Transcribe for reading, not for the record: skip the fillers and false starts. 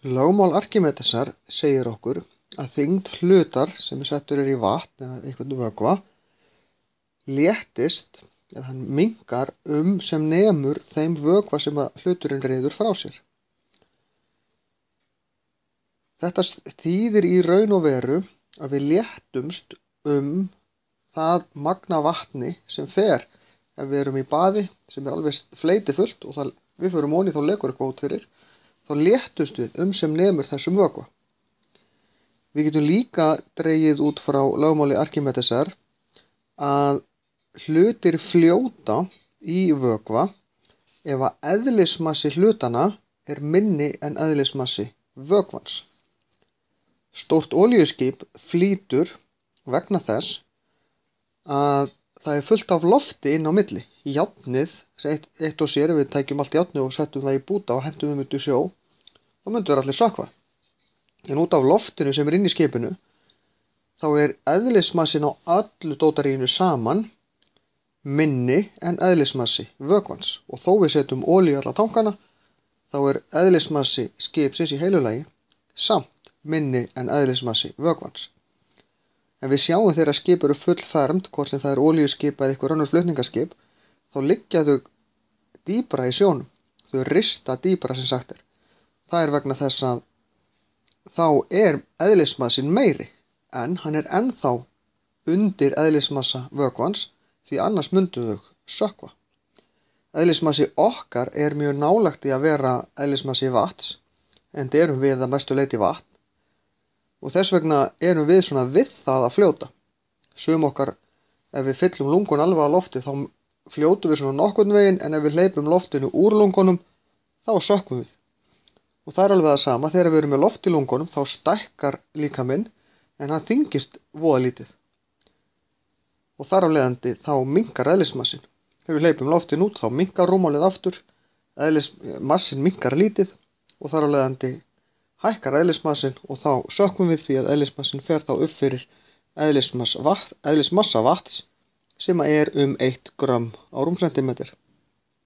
Lögmál Arkímedesar segir okkur að þyngd hlutar sem settur í vatn eða einhvern vökva léttist eða hann minnkar sem nemur þeim vökva sem hluturinn ryður frá sér. Þetta þýðir í raun og veru að við léttumst það magn af vatni sem fer ef við erum í baði sem alveg fleytifullt og við förum ofan í þá lekur eitthvað út fyrir, þá léttumst við sem nemur þessum vökva. Við getum líka dregið út frá lögmáli Arkímedesar að hlutir fljóta í vökva ef að eðlismassi hlutana er minni en eðlismassi vökvans. Stórt olíuskip flýtur vegna þess að það er fullt af lofti inn á milli. Járnið, eitt og sér, ef við tækjum allt járnið og settum það í búta og hentum út í sjó, þá myndu allir sökkva. En út af loftinu sem er inn í skipinu, þá er eðlismassin á öllu dótaríinu saman minni en eðlismassi vökvans. Og þó við setjum olíu í alla tankana, þá er eðlismassi skipsins í heilu lagi samt minni en eðlismassi vökvans. En við sjáum þegar skip eru fullfermd, hvort sem það er olíuskip eða eitthvað önnur flutningaskip, þá liggja þau dýpra í sjónum. Þau rista dýpra sem sagt er. Það er vegna þess að þá er eðlismassin meiri, en hann er ennþá undir eðlismassa vökvans, því annars myndu þau sökkva. Eðlismassi okkar er mjög nálægt í að vera eðlismassi vatns, en það erum við að mestu leyti vatn. Og þess vegna erum við svona við það að fljóta. Sum okkar, ef við fyllum lungun alveg á lofti, þá fljótum við svona nokkurn veginn, en ef við hleypum loftinu úr lungunum, þá sökkvum við. Og það er alveg það sama, þegar við erum með loft í lungunum, þá stækkar líkaminn, en hann þyngist voða lítið. Og þar af leiðandi þá minnkar eðlismassin. Þegar við hleypum loftinu út, þá minnkar rúmmálið aftur, eðlismassin minnkar lítið, og þar af leiðandi hækkar eðlismassin og þá sökkvum við því að eðlismassin fer þá upp fyrir eðlismassa vatns sem er 1 grömm á rúmsentimeter.